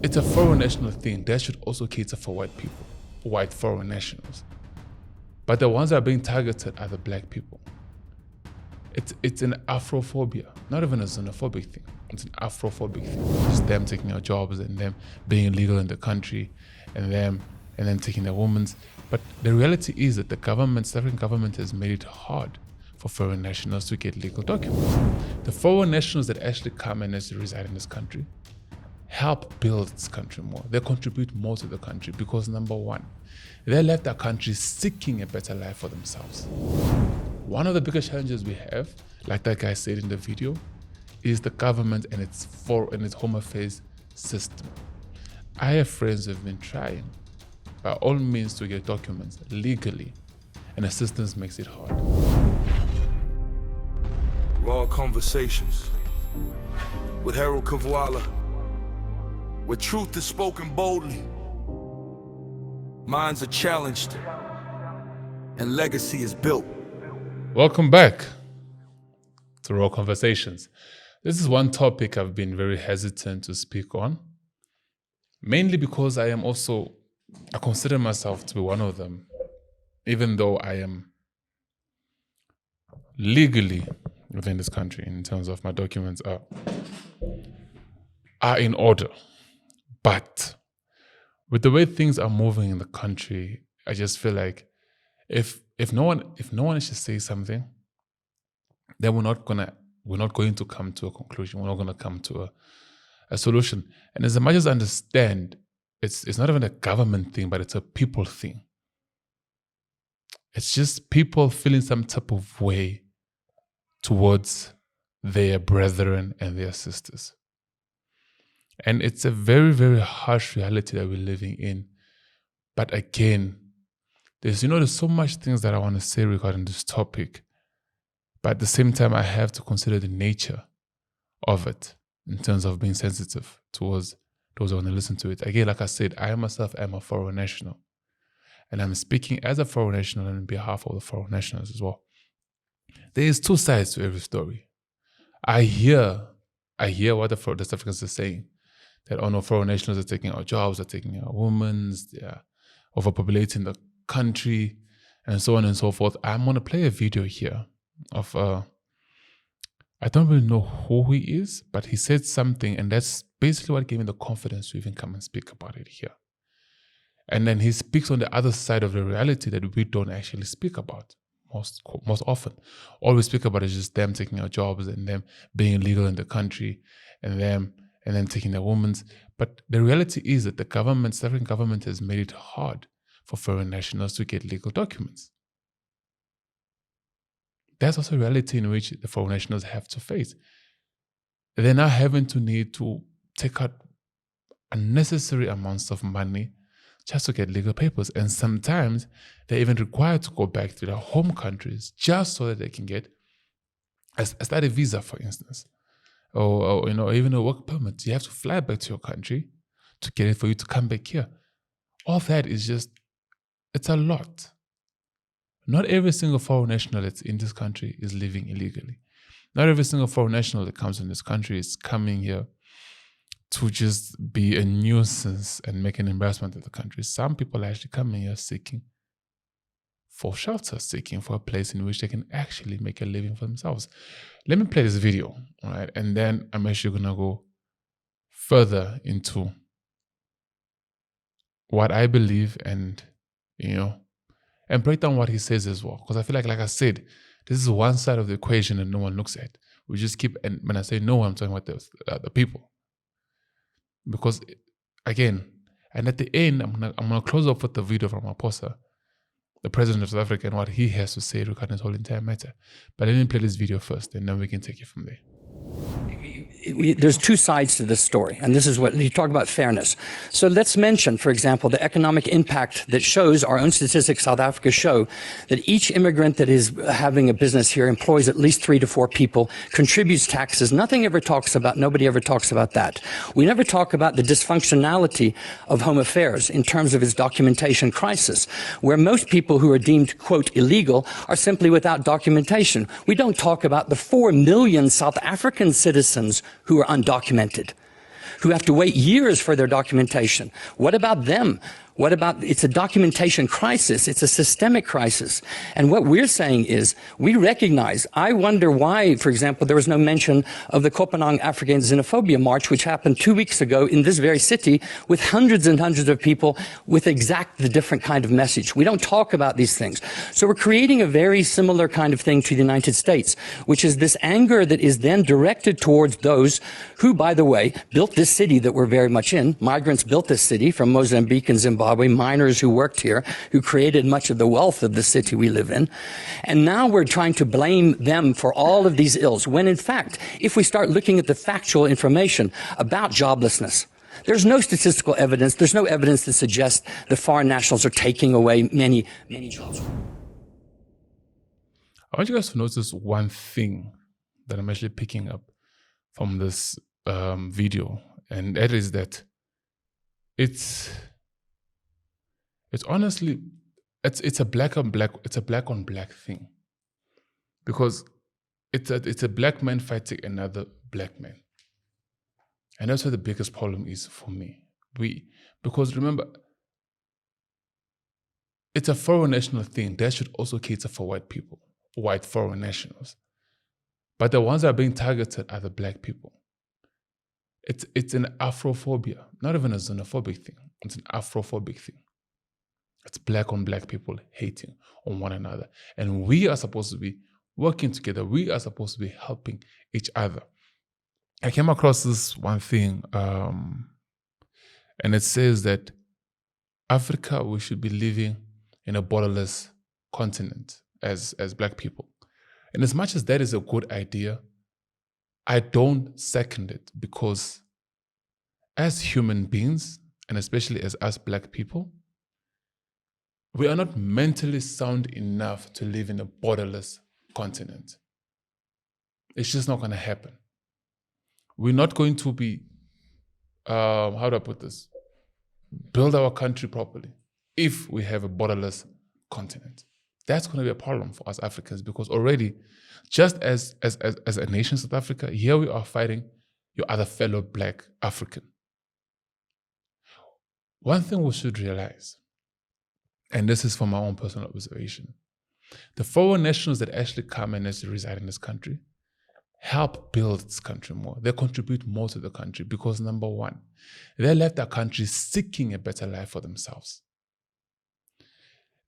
it's a foreign national thing. That should also cater for white people, white foreign nationals. But the ones that are being targeted are the black people. It's an Afrophobia, not even a xenophobic thing. It's an Afrophobic thing. It's them taking our jobs and them being illegal in the country and them taking their women's. But the reality is that the South African government has made it hard for foreign nationals to get legal documents. The foreign nationals that actually come and actually reside in this country help build this country more. They contribute more to the country because, number one, they left our country seeking a better life for themselves. One of the biggest challenges we have, like that guy said in the video, is the government and its Home Affairs system. I have friends who have been trying by all means to get documents legally, and the system makes it hard. Raw conversations with Herald Kavuala, where truth is spoken boldly, minds are challenged, and legacy is built. Welcome back to Raw Conversations. This is one topic I've been very hesitant to speak on, mainly because I consider myself to be one of them, even though I am legally within this country in terms of my documents are in order. But with the way things are moving in the country, I just feel like if no one is to say something, then we're not going to come to a conclusion. We're not going to come to a solution. And as much as I understand, it's not even a government thing, but it's a people thing. It's just people feeling some type of way towards their brethren and their sisters. And it's a very, very harsh reality that we're living in. But again, there's so much things that I want to say regarding this topic. But at the same time, I have to consider the nature of it in terms of being sensitive towards those who want to listen to it. Again, like I said, I myself am a foreign national. And I'm speaking as a foreign national and on behalf of the foreign nationals as well. There is two sides to every story. I hear what the South Africans are saying. That, oh no, foreign nationals are taking our jobs, they're taking our women, they're overpopulating the country, and so on and so forth. I'm going to play a video here of, I don't really know who he is, but he said something, and that's basically what gave me the confidence to even come and speak about it here. And then he speaks on the other side of the reality that we don't actually speak about most often. All we speak about is just them taking our jobs and them being illegal in the country and them taking their women's. But the reality is that the South African government has made it hard for foreign nationals to get legal documents. That's also a reality in which the foreign nationals have to face. They're now having to need to take out unnecessary amounts of money just to get legal papers. And sometimes they're even required to go back to their home countries just so that they can get a study visa, for instance. Or even a work permit. You have to fly back to your country to get it for you to come back here. All that is just, it's a lot. Not every single foreign national that's in this country is living illegally. Not every single foreign national that comes in this country is coming here to just be a nuisance and make an embarrassment of the country. Some people are actually coming here seeking for shelter, seeking for a place in which they can actually make a living for themselves. Let me play this video, all right? And then I'm actually going to go further into what I believe and break down what he says as well. Because I feel like I said, this is one side of the equation that no one looks at. We just keep, and when I say no, I'm talking about the people. Because again, and at the end, I'm gonna close up with the video from Maposa, the president of South Africa, and what he has to say regarding this whole entire matter. But let me play this video first, and then we can take it from there. There's two sides to this story, and this is what you talk about fairness. So let's mention, for example, the economic impact that shows, our own statistics, South Africa show, that each immigrant that is having a business here employs at least 3 to 4 people, contributes taxes. Nobody ever talks about that. We never talk about the dysfunctionality of Home Affairs in terms of its documentation crisis, where most people who are deemed, quote, illegal are simply without documentation. We don't talk about the 4 million South African citizens who are undocumented. who have to wait years for their documentation. What about them? What about, it's a documentation crisis. It's a systemic crisis. And what we're saying is, we recognize, I wonder why, for example, there was no mention of the Kopenhagen African Xenophobia March, which happened 2 weeks ago in this very city with hundreds and hundreds of people with the different kind of message. We don't talk about these things. So we're creating a very similar kind of thing to the United States, which is this anger that is then directed towards those who, by the way, built this city that we're very much in. Migrants built this city from Mozambique and Zimbabwe. Miners who worked here, who created much of the wealth of the city we live in. And now we're trying to blame them for all of these ills, when in fact, if we start looking at the factual information about joblessness, there's no statistical evidence, there's no evidence that suggests the foreign nationals are taking away many jobs. I want you guys to notice one thing that I'm actually picking up from this video, and that is that it's honestly, it's a black on black thing, because it's a black man fighting another black man, and that's what the biggest problem is for me. Because remember, it's a foreign national thing that should also cater for white people, white foreign nationals, but the ones that are being targeted are the black people. It's an Afrophobia, not even a xenophobic thing. It's an Afrophobic thing. It's black on black people hating on one another. And we are supposed to be working together. We are supposed to be helping each other. I came across this one thing, and it says that Africa, we should be living in a borderless continent as black people. And as much as that is a good idea, I don't second it, because as human beings, and especially as us black people, we are not mentally sound enough to live in a borderless continent. It's just not going to happen. We're not going to be, how do I put this? Build our country properly if we have a borderless continent. That's going to be a problem for us Africans, because already, just as a nation, South Africa, here we are fighting your other fellow black African. One thing we should realize, and this is from my own personal observation, the foreign nationals that actually come and actually reside in this country help build this country more. They contribute more to the country because, number one, they left their country seeking a better life for themselves.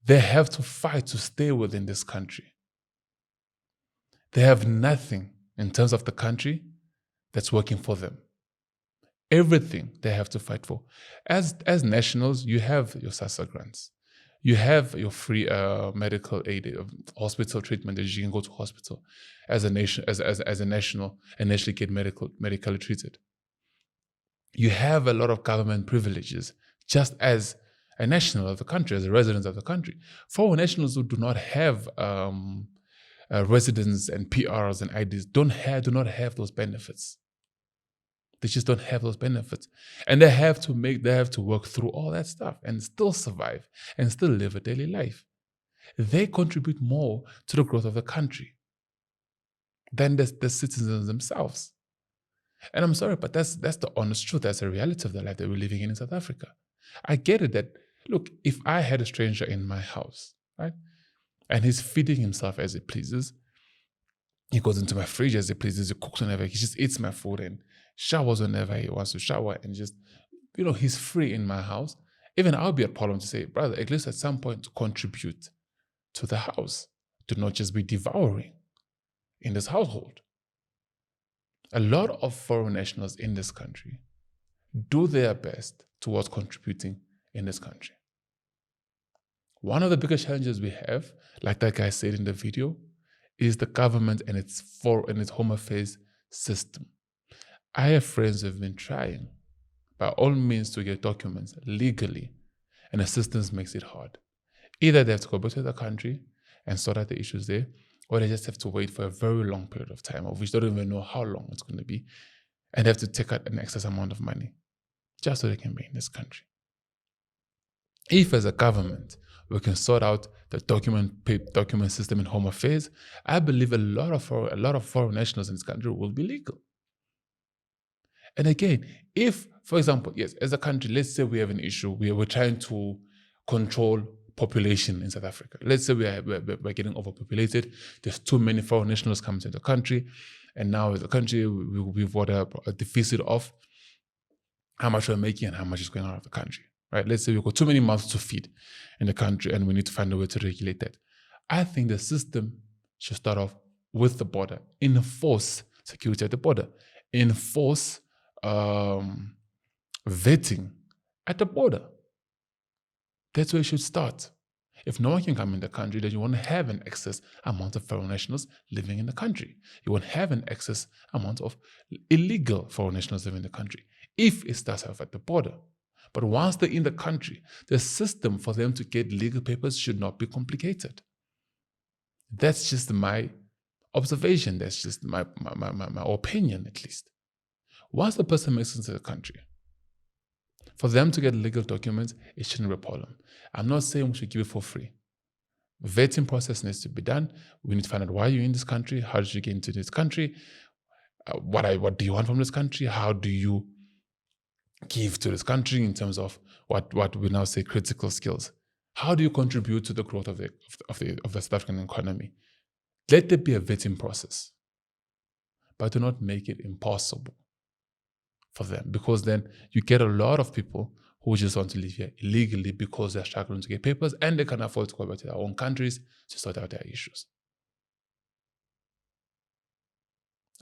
They have to fight to stay within this country. They have nothing in terms of the country that's working for them. Everything they have to fight for. As nationals, you have your SASSA grants. You have your free medical aid, hospital treatment that you can go to hospital as a nation, as a national, and actually get medically treated. You have a lot of government privileges, just as a national of the country, as a resident of the country. Foreign nationals who do not have residence and PRs and IDs do not have those benefits. They just don't have those benefits. And they have to work through all that stuff and still survive and still live a daily life. They contribute more to the growth of the country than the citizens themselves. And I'm sorry, but that's the honest truth. That's the reality of the life that we're living in South Africa. I get it that, look, if I had a stranger in my house, right, and he's feeding himself as he pleases, he goes into my fridge as he pleases, he cooks whenever, he just eats my food and showers whenever he wants to shower, and just, he's free in my house. Even I'll be a problem to say, brother, at least at some point to contribute to the house, to not just be devouring in this household. A lot of foreign nationals in this country do their best towards contributing in this country. One of the biggest challenges we have, like that guy said in the video, is the government and its Home Affairs system. I have friends who have been trying by all means to get documents legally, and the system makes it hard. Either they have to go back to the country and sort out the issues there, or they just have to wait for a very long period of time, of which they don't even know how long it's going to be, and they have to take out an excess amount of money just so they can be in this country. If as a government we can sort out the document system in Home Affairs, I believe a lot of foreign nationals in this country will be legal. And again, if, for example, yes, as a country, let's say we have an issue, we're trying to control population in South Africa. Let's say we're getting overpopulated. There's too many foreign nationals coming to the country. And now as a country, we've got a deficit of how much we're making and how much is going out of the country, right? Let's say we've got too many mouths to feed in the country and we need to find a way to regulate that. I think the system should start off with the border, enforce security at the border, enforce vetting at the border. That's where it should start. If no one can come in the country, then you won't have an excess amount of foreign nationals living in the country. You won't have an excess amount of illegal foreign nationals living in the country if it starts off at the border. But once they're in the country, the system for them to get legal papers should not be complicated. That's just my observation. That's just my opinion, at least. Once the person makes it into the country, for them to get legal documents, it shouldn't be a problem. I'm not saying we should give it for free. Vetting process needs to be done. We need to find out why you're in this country. How did you get into this country? What do you want from this country? How do you give to this country in terms of what we now say critical skills? How do you contribute to the growth of the South African economy? Let there be a vetting process, but do not make it impossible for them, because then you get a lot of people who just want to live here illegally because they're struggling to get papers and they can't afford to go back to their own countries to sort out their issues.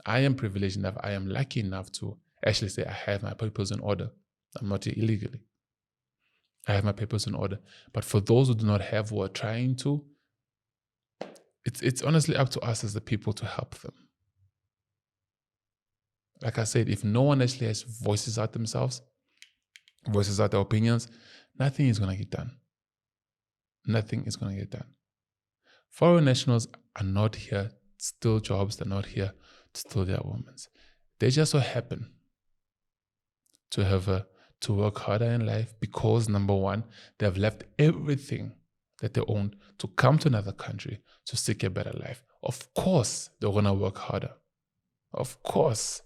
I am privileged enough, I am lucky enough to actually say I have my papers in order. I'm not here illegally. I have my papers in order. But for those who do not have, who are trying to, it's honestly up to us as the people to help them. Like I said, if no one actually has voices out themselves, voices out their opinions, nothing is going to get done. Nothing is going to get done. Foreign nationals are not here to steal jobs. They're not here to steal their women. They just so happen to have to work harder in life because, number one, they've left everything that they own to come to another country to seek a better life. Of course, they're going to work harder. Of course,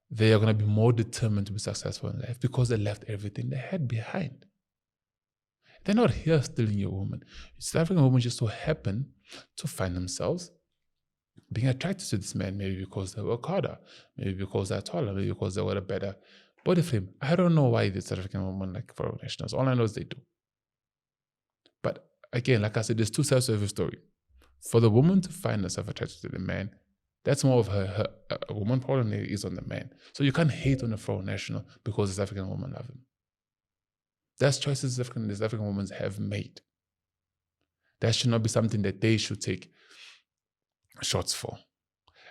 they are going to be more determined to be successful in life because they left everything they had behind. They're not here stealing your woman. South African women just so happen to find themselves being attracted to this man, maybe because they work harder, maybe because they're taller, maybe because they got a better body frame. I don't know why the South African women like foreign nationals. All I know is they do. But again, like I said, there's two sides of the story. For the woman to find herself attracted to the man, that's more of a woman problem is on the man. So you can't hate on a foreign national because the South African woman love him. That's choices the South African women have made. That should not be something that they should take shots for.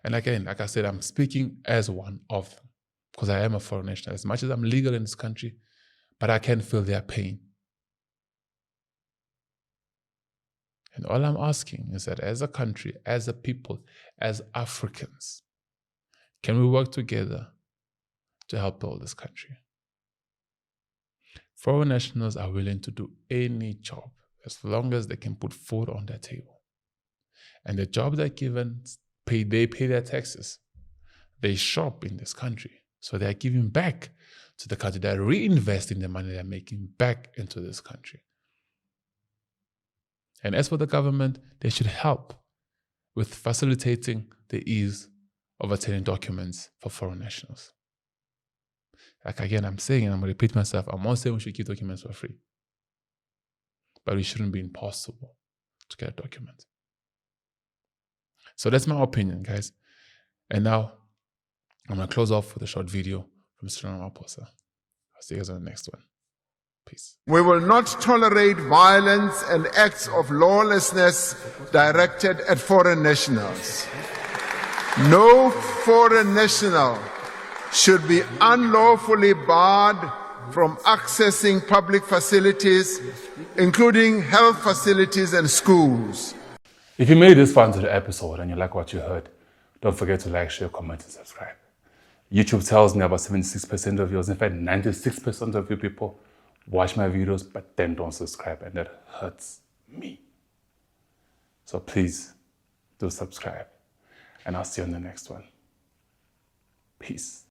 And again, like I said, I'm speaking as one of them because I am a foreign national. As much as I'm legal in this country, but I can feel their pain. And all I'm asking is that as a country, as a people, as Africans, can we work together to help build this country? Foreign nationals are willing to do any job as long as they can put food on their table. And the job they're given, they pay their taxes. They shop in this country. So they're giving back to the country. They're reinvesting the money they're making back into this country. And as for the government, they should help with facilitating the ease of attaining documents for foreign nationals. Like again, I'm saying, and I'm going to repeat myself, I'm not saying we should give documents for free. But it shouldn't be impossible to get a document. So that's my opinion, guys. And now, I'm going to close off with a short video from Mr. Ramaphosa. I'll see you guys on the next one. Peace. We will not tolerate violence and acts of lawlessness directed at foreign nationals. No foreign national should be unlawfully barred from accessing public facilities, including health facilities and schools. If you made this far into the episode and you like what you heard, don't forget to like, share, comment, and subscribe. YouTube tells me about 76% of yours, in fact 96% of you people watch my videos but then don't subscribe, and that hurts me. So please do subscribe, and I'll see you on the next one. Peace.